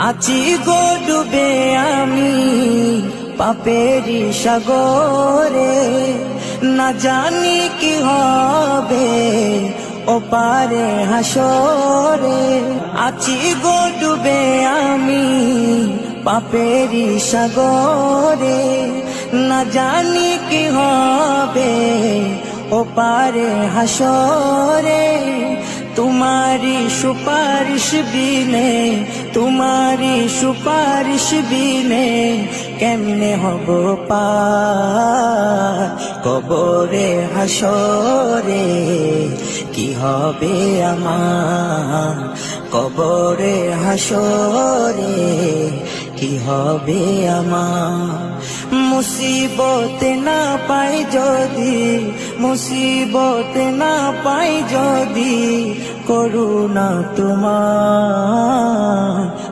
আছি গো ডুবে আমি পাপেরি সাগরে, না জানি কি হবে ওপারে হাসরে। আছি গো ডুবে আমি পাপেরি সাগরে, না জানি কি হবে ওপারে হাসরে। तुम्हारी सुपारिश बिने, तुम्हारी सुपारिश बिने केमने हबो पार कबरे हासरे। कि हबे आमार कबरे हासरे, कि हबे आमार। मुसीबत ना पाई जदि, मुसीबत ना पाई जदि, करुणा तुम्हार।